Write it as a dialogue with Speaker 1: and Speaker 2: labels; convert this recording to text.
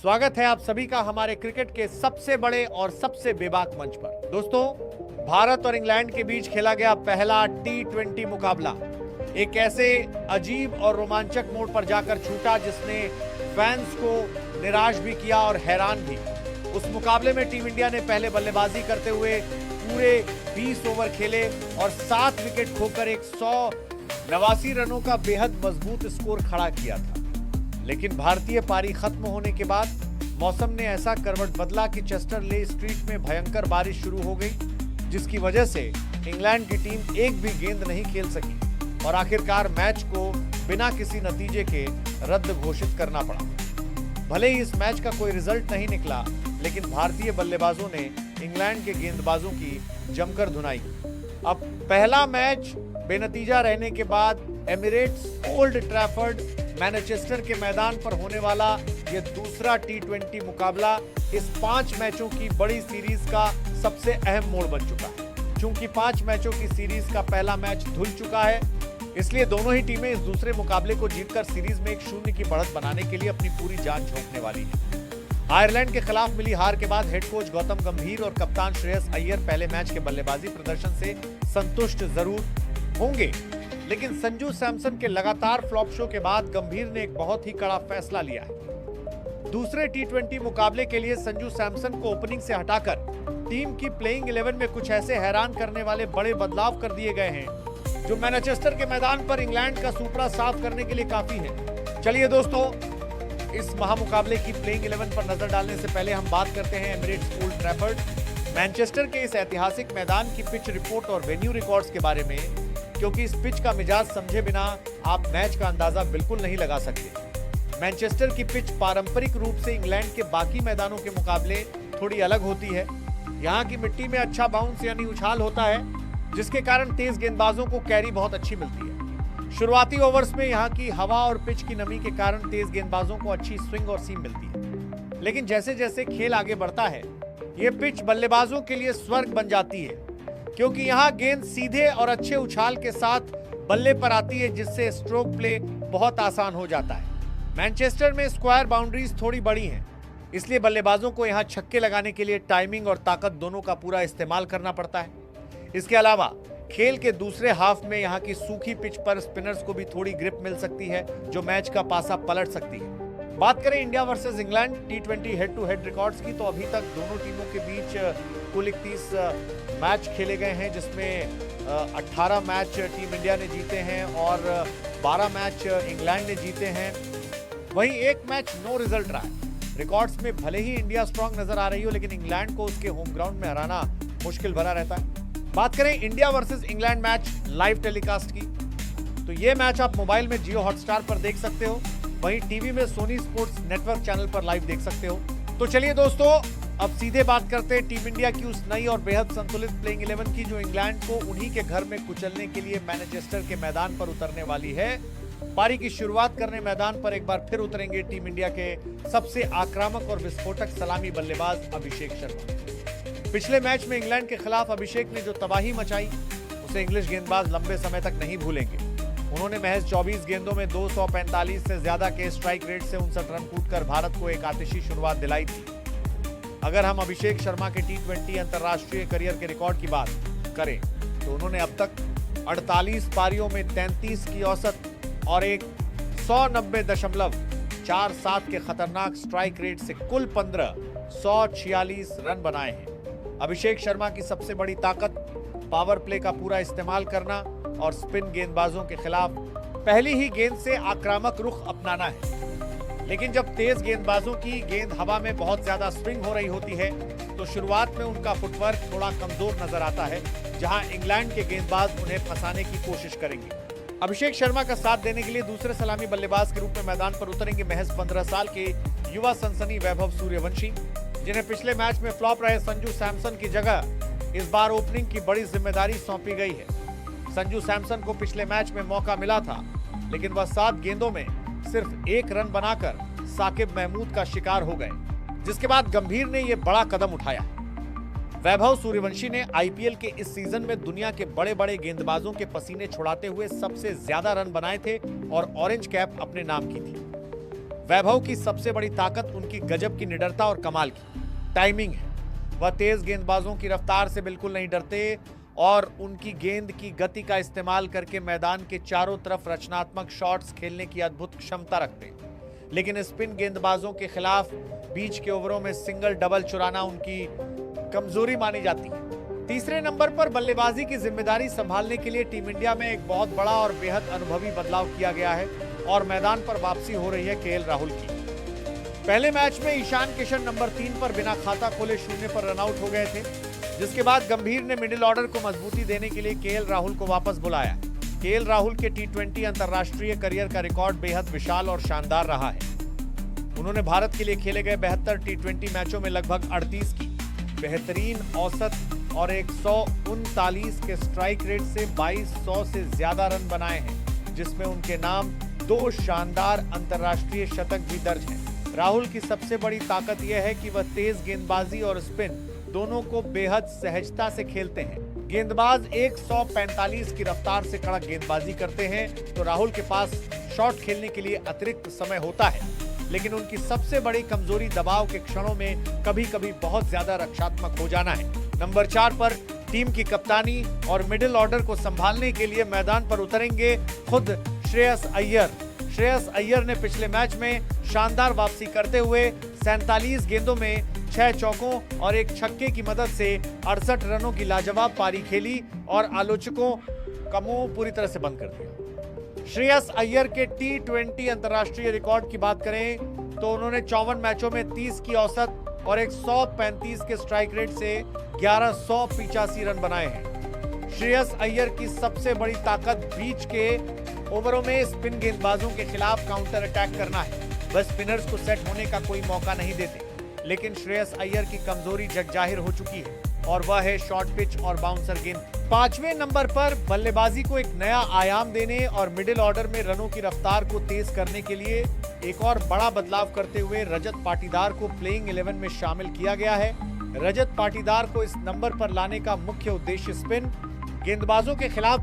Speaker 1: स्वागत है आप सभी का हमारे क्रिकेट के सबसे बड़े और सबसे बेबाक मंच पर। दोस्तों, भारत और इंग्लैंड के बीच खेला गया पहला T20 मुकाबला एक ऐसे अजीब और रोमांचक मोड़ पर जाकर छूटा जिसने फैंस को निराश भी किया और हैरान भी। उस मुकाबले में टीम इंडिया ने पहले बल्लेबाजी करते हुए पूरे 20 ओवर खेले और 7 विकेट खोकर 189 रनों का बेहद मजबूत स्कोर खड़ा किया था। लेकिन भारतीय पारी खत्म होने के बाद मौसम ने ऐसा करवट बदला कि चेस्टर ले स्ट्रीट में भयंकर बारिश शुरू हो गई, जिसकी वजह से इंग्लैंड की टीम एक भी गेंद नहीं खेल सकी और आखिरकार मैच को बिना किसी नतीजे के रद्द घोषित करना पड़ा। भले ही इस मैच का कोई रिजल्ट नहीं निकला, लेकिन भारतीय बल्लेबाजों ने इंग्लैंड के गेंदबाजों की जमकर धुनाई। अब पहला मैच बेनतीजा रहने के बाद एमिरेट्स, ओल्ड ट्रैफर्ड, मैनचेस्टर के मैदान पर होने वाला यह दूसरा T20 मुकाबला इस 5 मैचों की बड़ी सीरीज का सबसे अहम मोड़ बन चुका है। चूंकि 5 मैचों की सीरीज का पहला मैच धुल चुका है, इसलिए दोनों ही टीमें इस दूसरे मुकाबले को जीतकर सीरीज में 1-0 की बढ़त बनाने के लिए अपनी पूरी जान झोंकने वाली है। आयरलैंड के खिलाफ मिली हार के बाद हेड कोच गौतम गंभीर और कप्तान श्रेयस अय्यर पहले मैच के बल्लेबाजी प्रदर्शन से संतुष्ट जरूर होंगे, लेकिन संजू सैमसन के लगातार फ्लॉप शो के बाद गंभीर ने एक बहुत ही कड़ा फैसला लिया है। दूसरे T20 मुकाबले के लिए संजू सैमसन को ओपनिंग से हटाकर टीम की प्लेइंग 11 में कुछ ऐसे हैरान करने वाले बड़े बदलाव कर दिए गए हैं जो मैनचेस्टर के मैदान पर इंग्लैंड का सुपड़ा साफ करने के लिए काफी है। चलिए दोस्तों, इस महामुकाबले की प्लेइंग 11 पर नजर डालने से पहले हम बात करते हैं एमिरेट्स, ओल्ड ट्रैफर्ड, मैनचेस्टर के इस ऐतिहासिक मैदान की पिच रिपोर्ट और वेन्यू रिकॉर्ड्स के बारे में, क्योंकि इस पिच का मिजाज समझे बिना आप मैच का अंदाजा बिल्कुल नहीं लगा सकते। मैनचेस्टर की पिच पारंपरिक रूप से इंग्लैंड के बाकी मैदानों के मुकाबले थोड़ी अलग होती है। यहाँ की मिट्टी में अच्छा बाउंस यानी उछाल होता है, जिसके कारण तेज गेंदबाजों को कैरी बहुत अच्छी मिलती है। शुरुआती ओवर्स में यहाँ की हवा और पिच की नमी के कारण तेज गेंदबाजों को अच्छी स्विंग और सीम मिलती है, लेकिन जैसे जैसे खेल आगे बढ़ता है, ये पिच बल्लेबाजों के लिए स्वर्ग बन जाती है, क्योंकि यहाँ गेंद सीधे और अच्छे उछाल के साथ बल्ले पर आती है, जिससे स्ट्रोक प्ले बहुत आसान हो जाता है। मैनचेस्टर में स्क्वायर बाउंड्रीज थोड़ी बड़ी हैं, इसलिए बल्लेबाजों को यहाँ छक्के लगाने के लिए टाइमिंग और ताकत दोनों का पूरा इस्तेमाल करना पड़ता है। इसके अलावा खेल के दूसरे हाफ में यहाँ की सूखी पिच पर स्पिनर्स को भी थोड़ी ग्रिप मिल सकती है, जो मैच का पासा पलट सकती है। बात करें India versus England T20 head to head records की, तो अभी तक दोनों टीमों के बीच कुल 31 मैच खेले गए हैं, जिसमें 18 मैच टीम इंडिया ने जीते हैं और 12 मैच इंग्लैंड ने जीते हैं। वहीं एक मैच नो रिजल्ट रहा है। रिकॉर्ड्स में भले ही इंडिया स्ट्रांग नजर आ रही हो, लेकिन इंग्लैंड को उसके होम ग्राउंड में हराना मुश्किल भरा रहता है। बात करें India versus England match live telecast की, तो ये मैच आप मोबाइल में जियो हॉटस्टार पर देख सकते हो, वहीं टीवी में सोनी स्पोर्ट्स नेटवर्क चैनल पर लाइव देख सकते हो। तो चलिए दोस्तों, अब सीधे बात करते हैं टीम इंडिया की उस नई और बेहद संतुलित प्लेइंग 11 की, जो इंग्लैंड को उन्हीं के घर में कुचलने के लिए मैनचेस्टर के मैदान पर उतरने वाली है। पारी की शुरुआत करने मैदान पर एक बार फिर उतरेंगे टीम इंडिया के सबसे आक्रामक और विस्फोटक सलामी बल्लेबाज अभिषेक शर्मा। पिछले मैच में इंग्लैंड के खिलाफ अभिषेक ने जो तबाही मचाई, उसे इंग्लिश गेंदबाज लंबे समय तक नहीं भूलेंगे। उन्होंने महज 24 गेंदों में 245 से ज्यादा के स्ट्राइक रेट से 59 रन कूटकर भारत को एक आतिशी शुरुआत दिलाई थी। अगर हम अभिषेक शर्मा के T20 अंतर्राष्ट्रीय करियर के रिकॉर्ड की बात करें, तो उन्होंने अब तक 48 पारियों में 33 की औसत और एक 190.47 के खतरनाक स्ट्राइक रेट से कुल 146 रन बनाए हैं। अभिषेक शर्मा की सबसे बड़ी ताकत पावर प्ले का पूरा इस्तेमाल करना और स्पिन गेंदबाजों के खिलाफ पहली ही गेंद से आक्रामक रुख अपनाना है। लेकिन जब तेज गेंदबाजों की गेंद हवा में बहुत ज्यादा स्विंग हो रही होती है, तो शुरुआत में उनका फुटवर्क थोड़ा कमजोर नजर आता है, जहां इंग्लैंड के गेंदबाज उन्हें फंसाने की कोशिश करेंगे। अभिषेक शर्मा का साथ देने के लिए दूसरे सलामी बल्लेबाज के रूप में मैदान पर उतरेंगे महज 15 साल के युवा सनसनी वैभव सूर्यवंशी, जिन्हें पिछले मैच में फ्लॉप रहे संजू सैमसन की जगह इस बार ओपनिंग की बड़ी जिम्मेदारी सौंपी गई है। संजू सैमसन को पिछले मैच में मौका मिला था, लेकिन वह 7 गेंदों में सिर्फ 1 रन बनाकर साकिब महमूद का शिकार हो गए, जिसके बाद गंभीर ने यह बड़ा कदम उठाया। वैभव सूर्यवंशी ने आईपीएल के इस सीजन में दुनिया के बड़े बड़े गेंदबाजों के पसीने छुड़ाते हुए सबसे ज्यादा रन बनाए थे और ऑरेंज कैप अपने नाम की थी। वैभव की सबसे बड़ी ताकत उनकी गजब की निडरता और कमाल की टाइमिंग है। वह तेज गेंदबाजों की रफ्तार से बिल्कुल नहीं डरते और उनकी गेंद की गति का इस्तेमाल करके मैदान के चारों तरफ रचनात्मक शॉट्स खेलने की अद्भुत क्षमता रखते हैं। लेकिन स्पिन गेंदबाजों के खिलाफ बीच के ओवरों में सिंगल डबल चुराना उनकी कमजोरी मानी जाती है। तीसरे नंबर पर बल्लेबाजी की जिम्मेदारी संभालने के लिए टीम इंडिया में एक बहुत बड़ा और बेहद अनुभवी बदलाव किया गया है और मैदान पर वापसी हो रही है केएल राहुल की। पहले मैच में ईशान किशन नंबर 3 पर बिना खाता खोले 0 पर रनआउट हो गए थे, जिसके बाद गंभीर ने मिडिल ऑर्डर को मजबूती देने के लिए केएल राहुल को वापस बुलाया। केएल राहुल के टी20 अंतरराष्ट्रीय करियर का रिकॉर्ड बेहद विशाल और शानदार रहा है। उन्होंने भारत के लिए खेले गए 72 टी20 मैचों में लगभग 38 की बेहतरीन औसत और 139 के स्ट्राइक रेट से 2200 से ज्यादा रन बनाए हैं, जिसमें उनके नाम 2 शानदार अंतरराष्ट्रीय शतक भी दर्ज हैं। राहुल की सबसे बड़ी ताकत यह है कि वह तेज गेंदबाजी और स्पिन दोनों को बेहद सहजता से खेलते हैं। गेंदबाज 145 की रफ्तार से कड़क गेंदबाजी करते हैं तो राहुल के पास शॉट खेलने के लिए अतिरिक्त समय होता है, लेकिन उनकी सबसे बड़ी कमजोरी दबाव के क्षणों में कभी-कभी बहुत ज्यादा रक्षात्मक हो जाना है। नंबर 4 पर टीम की कप्तानी और मिडिल ऑर्डर को संभालने के लिए मैदान पर उतरेंगे खुद श्रेयस अय्यर। श्रेयस अय्यर ने पिछले मैच में शानदार वापसी करते हुए 47 गेंदों में 6 चौकों और 1 छक्के की मदद से 68 रनों की लाजवाब पारी खेली और आलोचकों का मुंह पूरी तरह से बंद कर दिया। श्रेयस अय्यर के टी20 अंतरराष्ट्रीय रिकॉर्ड की बात करें तो उन्होंने 54 मैचों में 30 की औसत और 135 के स्ट्राइक रेट से 1185 रन बनाए हैं। श्रेयस अय्यर की सबसे बड़ी ताकत बीच के ओवरों में स्पिन गेंदबाजों के खिलाफ काउंटर अटैक करना है। वह स्पिनर्स को सेट होने का कोई मौका नहीं देते, लेकिन श्रेयस अय्यर की कमजोरी जगजाहिर हो चुकी है और वह है शॉर्ट पिच और बाउंसर गेंद। 5वें नंबर पर बल्लेबाजी को एक नया आयाम देने और मिडिल ऑर्डर में रनों की रफ्तार को तेज करने के लिए एक और बड़ा बदलाव करते हुए रजत पाटीदार को प्लेइंग 11 में शामिल किया गया है। रजत पाटीदार को इस नंबर पर लाने का मुख्य उद्देश्य स्पिन गेंदबाजों के खिलाफ